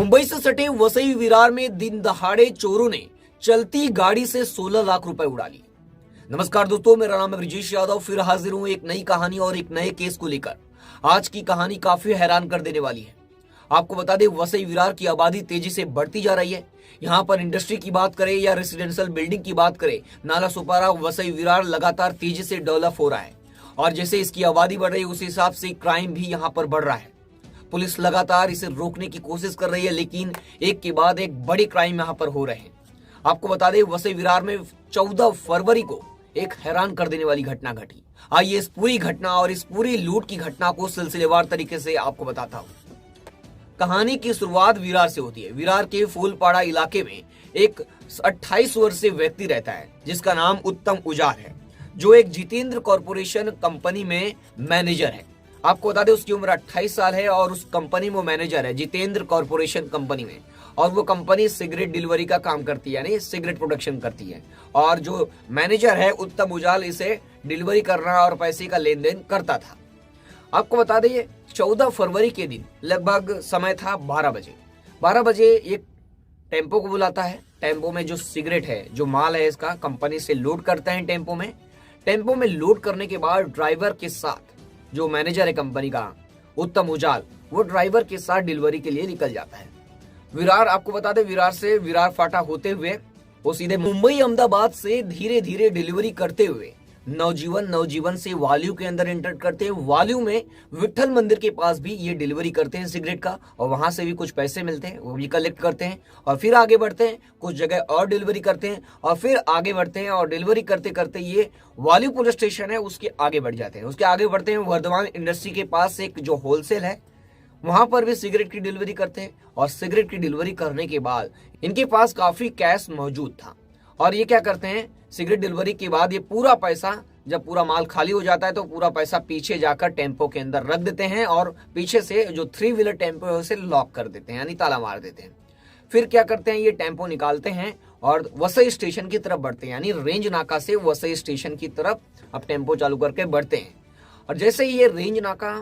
मुंबई से सटे वसई विरार में दिन दहाड़े चोरों ने चलती गाड़ी से 16 लाख रुपए उड़ा लिए। नमस्कार दोस्तों, मेरा नाम है ब्रिजेश यादव। फिर हाजिर हूं एक नई कहानी और एक नए केस को लेकर। आज की कहानी काफी हैरान कर देने वाली है। आपको बता दें, वसई विरार की आबादी तेजी से बढ़ती जा रही है। यहाँ पर इंडस्ट्री की बात करें या रेसिडेंशियल बिल्डिंग की बात करें, नाला सुपारा वसई विरार लगातार तेजी से डेवलप हो रहा है और जैसे इसकी आबादी बढ़ रही है उस हिसाब से क्राइम भी यहाँ पर बढ़ रहा है। पुलिस लगातार इसे रोकने की कोशिश कर रही है, लेकिन एक के बाद एक बड़े क्राइम यहाँ पर हो रहे हैं। आपको बता दें, वसई विरार में 14 फरवरी को एक हैरान कर देने वाली घटना घटी। आइए इस पूरी घटना और इस पूरी लूट की घटना को सिलसिलेवार तरीके से आपको बताता हूँ। कहानी की शुरुआत विरार से होती है। विरार के फूलपाड़ा इलाके में एक 28 वर्षीय व्यक्ति रहता है जिसका नाम उत्तम उजाल है, जो एक जितेंद्र कॉर्पोरेशन कंपनी में मैनेजर है। आपको बता दें, उसकी उम्र 28 साल है और उस कंपनी में मैनेजर है जितेंद्र कॉर्पोरेशन कंपनी में। और वो कंपनी सिगरेट डिलीवरी का काम करती है, यानी सिगरेट प्रोडक्शन करती है। और जो मैनेजर है उत्तम उजाल, इसे डिलीवरी करना और पैसे का लेन देन करता था। आपको बता दें, 14 फरवरी के दिन लगभग समय था 12 बजे। 12 बजे एक टेम्पो को बुलाता है। टेम्पो में जो सिगरेट है, जो माल है, इसका कंपनी से लोड करते हैं टेम्पो में। टेम्पो में लोड करने के बाद ड्राइवर के साथ, जो मैनेजर है कंपनी का उत्तम उजाल, वो ड्राइवर के साथ डिलीवरी के लिए निकल जाता है। विरार, आपको बता दें, विरार से विरार फाटा होते हुए वो सीधे मुंबई अहमदाबाद से धीरे धीरे डिलीवरी करते हुए नवजीवन से वाल्यू के अंदर एंटर करते हैं। वाल्यू में विठल मंदिर के पास भी ये डिलीवरी करते हैं सिगरेट का, और वहां से भी कुछ पैसे मिलते हैं, वो भी कलेक्ट करते हैं और फिर आगे बढ़ते हैं। कुछ जगह और डिलीवरी करते हैं और फिर आगे बढ़ते हैं, और डिलीवरी करते करते ये वाल्यू पुलिस स्टेशन है उसके आगे बढ़ जाते हैं। उसके आगे बढ़ते हैं वर्धमान इंडस्ट्री के पास एक जो होलसेल है, वहां पर भी सिगरेट की डिलीवरी करते हैं। और सिगरेट की डिलीवरी करने के बाद इनके पास काफी कैश मौजूद था, और ये क्या करते हैं, सिगरेट डिलीवरी के बाद ये पूरा पैसा, जब पूरा माल खाली हो जाता है तो पूरा पैसा पीछे जाकर टेम्पो के अंदर रख देते हैं और पीछे से जो 3 व्हीलर टेम्पो है उसे लॉक कर देते हैं, यानी ताला मार देते हैं। फिर क्या करते हैं, ये टेम्पो निकालते हैं और वसई स्टेशन की तरफ बढ़ते हैं, यानी रेंज नाका से वसई स्टेशन की तरफ अब टेम्पो चालू करके बढ़ते हैं। और जैसे ही ये रेंज नाका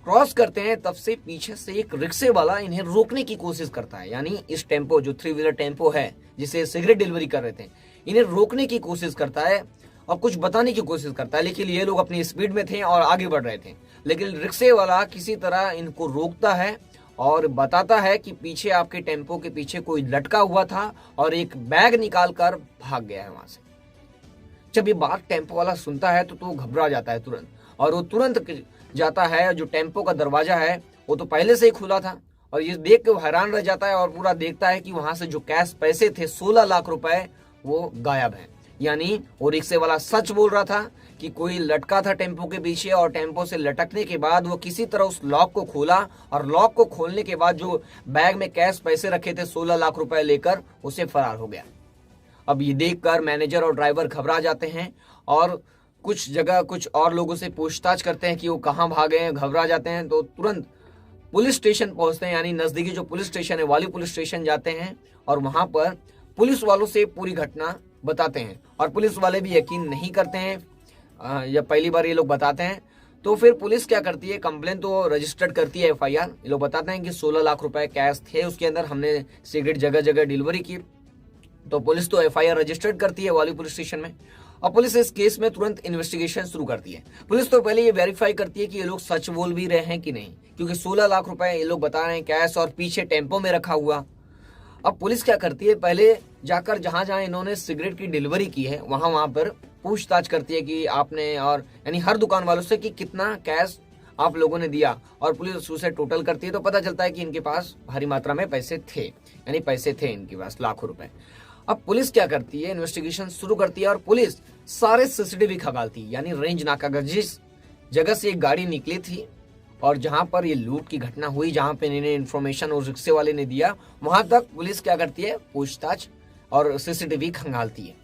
क्रॉस करते हैं, तब से पीछे से एक रिक्शे वाला इन्हें रोकने की कोशिश करता है, यानी इस टेम्पो, जो 3 व्हीलर टेम्पो है जिसे सिगरेट डिलीवरी कर रहे थे, इन्हें रोकने की कोशिश करता है और कुछ बताने की कोशिश करता है। लेकिन ये लोग अपनी स्पीड में थे और आगे बढ़ रहे थे, लेकिन रिक्शे वाला किसी तरह इनको रोकता है और बताता है कि पीछे, आपके टेम्पो के पीछे कोई लटका हुआ था और एक बैग निकाल कर भाग गया है वहां से। जब ये बात टेम्पो वाला सुनता है तो घबरा जाता है तुरंत, और वो तुरंत जाता है। जो टेम्पो का दरवाजा है वो तो पहले से ही खुला था, और ये देख के वो हैरान रह जाता है और पूरा देखता है कि वहां से जो कैश पैसे थे 16 लाख रुपए, वो गायब है। यानी वो रिक्शे वाला सच बोल रहा था कि कोई लटका था टेम्पो के पीछे, और टेम्पो से लटकने के बाद वो किसी तरह उस लॉक को खोला, और लॉक को खोलने के बाद जो बैग में कैश पैसे रखे थे 16 लाख रुपए लेकर, उसे फरार हो गया। अब ये देखकर मैनेजर और ड्राइवर घबरा जाते हैं और कुछ जगह कुछ और लोगों से पूछताछ करते हैं कि वो कहाँ भागे हैं। घबरा जाते हैं तो तुरंत पुलिस स्टेशन पहुंचते हैं, यानी नजदीकी जो पुलिस स्टेशन है वाली पुलिस स्टेशन जाते हैं, और वहां पर पुलिस वालों से पूरी घटना बताते हैं। और पुलिस वाले भी यकीन नहीं करते हैं, या पहली बार ये लोग बताते हैं। तो फिर पुलिस क्या करती है, कंप्लेन तो रजिस्टर्ड करती है, FIR। ये लोग बताते हैं कि 16 लाख रुपए कैश थे उसके अंदर, हमने सिगरेट जगह जगह डिलीवरी की। तो पुलिस तो FIR रजिस्टर्ड करती है वाली पुलिस स्टेशन में, और पुलिस इस केस में तुरंत इन्वेस्टिगेशन शुरू करती है। पुलिस तो पहले ये वेरीफाई करती है कि ये लोग सच बोल भी रहे हैं कि नहीं, क्योंकि 16 लाख रुपए ये लोग बता रहे हैं कैश और पीछे टेम्पो में रखा हुआ। अब पुलिस क्या करती है, पहले जाकर जहां जहां इन्होंने सिगरेट की डिलीवरी की है वहां पर पूछताछ करती है कि आपने, और यानी हर दुकान वालों से, कि कितना कैश आप लोगों ने दिया। और पुलिस उसे टोटल करती है तो पता चलता है कि इनके पास भारी मात्रा में पैसे थे, यानी पैसे थे इनके पास लाखों रुपए। अब पुलिस क्या करती है, इन्वेस्टिगेशन शुरू करती है और पुलिस सारे CCTV खंगालती है, यानी रेंज नाका का जिस जगह से एक गाड़ी निकली थी और जहां पर ये लूट की घटना हुई, जहां पे इन्हें इन्फॉर्मेशन उस रिक्शे वाले ने दिया, वहां तक पुलिस क्या करती है, पूछताछ और CCTV खंगालती है।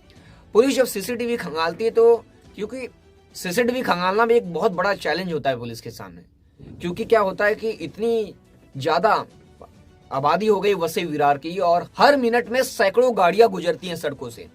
पुलिस जब CCTV खंगालती है तो, क्योंकि CCTV खंगालना भी एक बहुत बड़ा चैलेंज होता है पुलिस के सामने, क्योंकि क्या होता है कि इतनी ज्यादा आबादी हो गई वसई विरार की, और हर मिनट में सैकड़ों गाड़ियां गुजरती हैं सड़कों से,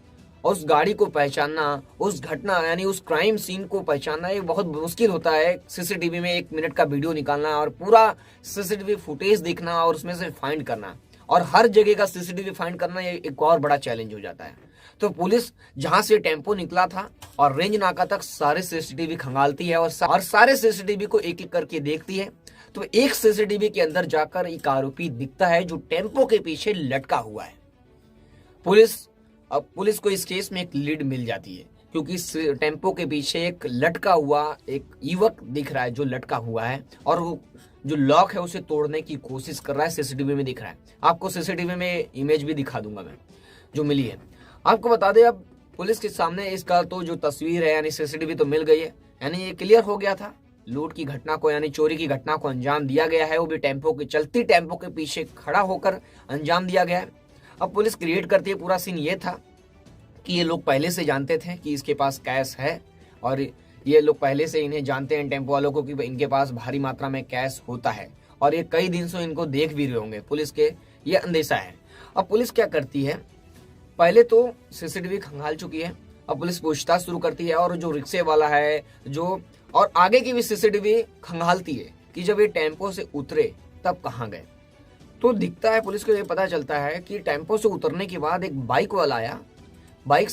और उस गाड़ी को पहचानना, उस घटना यानी उस क्राइम सीन को पहचानना ये बहुत मुश्किल होता है। CCTV में 1 मिनट का वीडियो निकालना और पूरा CCTV फुटेज देखना और उसमें से फाइंड करना, और हर जगह का सीसीटीवी फाइंड करना ये एक और बड़ा चैलेंज हो जाता है। तो पुलिस जहां से टेम्पो निकला था और रेंज नाका तक सारे सीसीटीवी खंगालती है और सारे सीसीटीवी को एक एक करके देखती है। तो एक सीसीटीवी के अंदर जाकर एक आरोपी दिखता है जो टेम्पो के पीछे लटका हुआ है। पुलिस को इस केस में एक लीड मिल जाती है, क्योंकि इस टेम्पो के पीछे एक लटका हुआ एक युवक दिख रहा है जो लटका हुआ है, और वो जो लॉक है उसे तोड़ने की कोशिश कर रहा है। सीसीटीवी में दिख रहा है, आपको सीसीटीवी में इमेज भी दिखा दूंगा मैं जो मिली है। आपको बता दें, अब पुलिस के सामने इसका तो जो तस्वीर है यानी सीसीटीवी तो मिल गई है, यानी ये क्लियर हो गया था लूट की घटना को यानी चोरी की घटना को अंजाम दिया गया है, वो भी चलती टेम्पो के पीछे खड़ा होकर अंजाम दिया गया है। अब पुलिस क्रिएट करती है, पूरा सीन ये था कि ये लोग पहले से जानते थे कि इसके पास कैश है, और ये लोग पहले से इन्हें जानते हैं टेम्पो वालों को कि इनके पास भारी मात्रा में कैश होता है, और ये कई दिन से इनको देख भी रहे होंगे। पुलिस के ये अंदेशा है। अब पुलिस क्या करती है, पहले तो सीसीटीवी खंगाल चुकी है, अब पुलिस पूछताछ शुरू करती है, और जो रिक्शे वाला है जो और आगे की भी सीसीटीवी खंगालती है कि जब ये टेम्पो से उतरे तब कहाँ गए। तो दिखता है पुलिस को ये पता चलता है कि टेम्पो से उतरने के बाद एक बाइक वाला आया, बाइक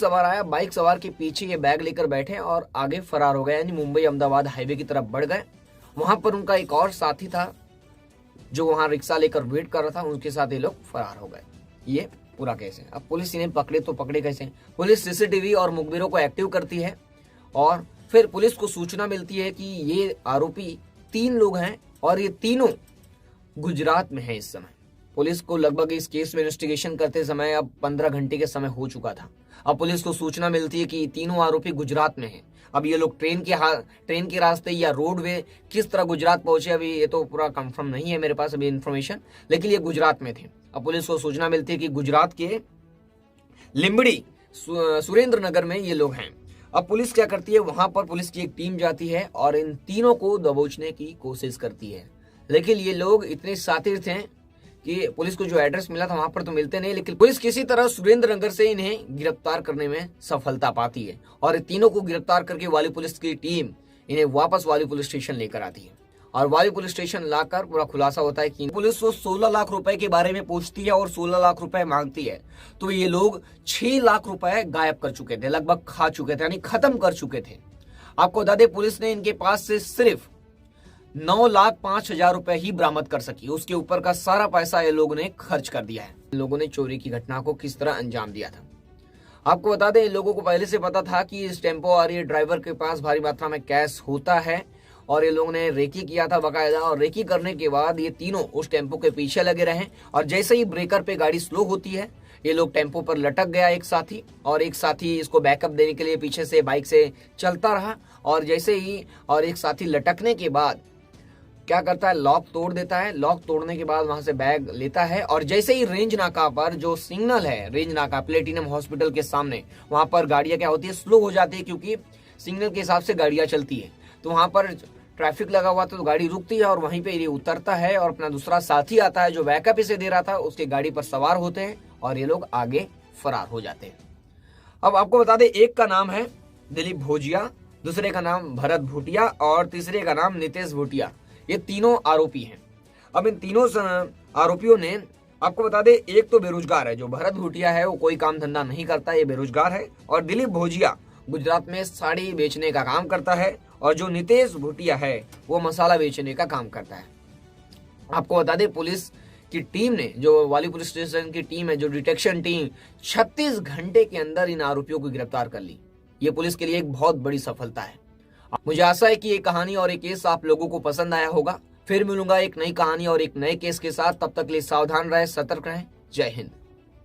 सवार के पीछे ये बैग लेकर बैठे और आगे फरार हो गए, यानी मुंबई अहमदाबाद हाईवे की तरफ बढ़ गए। वहां पर उनका एक और साथी था जो वहां रिक्शा लेकर वेट कर रहा था, उनके साथ ये लोग फरार हो गए। ये पूरा केस है। अब पुलिस इन्हें पकड़े तो पकड़े कैसे? पुलिस सीसीटीवी और मुखबिरों को एक्टिव करती है, और फिर पुलिस को सूचना मिलती है कि ये आरोपी 3 लोग हैं और ये तीनों गुजरात में हैं इस समय। पुलिस को लगभग इस केस में इन्वेस्टिगेशन करते समय अब 15 घंटे के समय हो चुका था। अब पुलिस को सूचना मिलती है कि तीनों आरोपी गुजरात में हैं। अब ये लोग ट्रेन के रास्ते या रोडवे किस तरह गुजरात पहुंचे, अभी ये तो पूरा कंफर्म नहीं है मेरे पास अभी इन्फॉर्मेशन, लेकिन ये गुजरात में थे। अब पुलिस को सूचना मिलती है कि गुजरात के लिंबड़ी सुरेंद्र नगर में ये लोग हैं। अब पुलिस क्या करती है, वहां पर पुलिस की एक टीम जाती है और इन तीनों को दबोचने की कोशिश करती है, लेकिन ये लोग इतने शातिर थे कि पुलिस को जो एड्रेस मिला था वहां पर तो मिलते नहीं, लेकिन पुलिस किसी तरह सुरेंद्र नगर से इन्हें गिरफ्तार करने में सफलता पाती है, और तीनों को गिरफ्तार करके वाली पुलिस की टीम इन्हें वापस वाली पुलिस स्टेशन लेकर आती है, और वाली पुलिस स्टेशन लाकर पूरा खुलासा होता है कि पुलिस को 16 लाख रुपए के बारे में पूछती है और 16 लाख रुपए मांगती है। तो ये लोग 6 लाख रुपए गायब कर चुके थे, लगभग खा चुके थे, यानी खत्म कर चुके थे। आपको बता दें, पुलिस ने इनके पास से सिर्फ 9,05,000 रुपए ही बरामद कर सकी, उसके ऊपर का सारा पैसा ये लोगों ने खर्च कर दिया है। इन लोगों ने चोरी की घटना को किस तरह अंजाम दिया था, आपको बता दें, इन लोगों को पहले से पता था कि इस टेम्पो और ये ड्राइवर के पास भारी मात्रा में कैश होता है, और ये लोगों ने रेकी किया था बकायदा, और रेकी करने के बाद ये तीनों उस टेम्पो के पीछे लगे रहे, और जैसे ही ब्रेकर पे गाड़ी स्लो होती है ये लोग टेम्पो पर लटक गया एक साथी, और एक साथी इसको बैकअप देने के लिए पीछे से बाइक से चलता रहा, और जैसे ही और एक साथी लटकने के बाद क्या करता है, लॉक तोड़ देता है। लॉक तोड़ने के बाद वहां से बैग लेता है, और जैसे ही रेंज नाका पर जो सिग्नल है, रेंज नाका प्लेटिनम हॉस्पिटल के सामने, वहां पर गाड़ियां क्या होती है, स्लो हो जाती है, क्योंकि सिग्नल के हिसाब से गाड़ियां चलती है। तो वहां पर ट्रैफिक लगा हुआ तो गाड़ी रुकती है, और वहीं पे ये उतरता है, और अपना दूसरा साथी आता है जो बैकअप इसे दे रहा था, उसके गाड़ी पर सवार होते हैं, और ये लोग आगे फरार हो जाते हैं। अब आपको बता दें, एक का नाम है दिलीप भोजिया, दूसरे का नाम भरत भूटिया, और तीसरे का नाम नितेश भूटिया। ये तीनों आरोपी हैं। अब इन तीनों आरोपियों ने, आपको बता दें, एक तो बेरोजगार है, जो भरत भूटिया है वो कोई काम धंधा नहीं करता, ये बेरोजगार है, और दिलीप भोजिया गुजरात में साड़ी बेचने का काम करता है, और जो नितेश भूटिया है वो मसाला बेचने का काम करता है। आपको बता दें, पुलिस की टीम ने, जो वाली पुलिस स्टेशन की टीम है, जो डिटेक्शन टीम, 36 घंटे के अंदर इन आरोपियों को गिरफ्तार कर ली। ये पुलिस के लिए एक बहुत बड़ी सफलता है। मुझे आशा है कि ये कहानी और ये केस आप लोगों को पसंद आया होगा। फिर मिलूंगा एक नई कहानी और एक नए केस के साथ, तब तक के लिए सावधान रहें, सतर्क रहें। जय हिंद।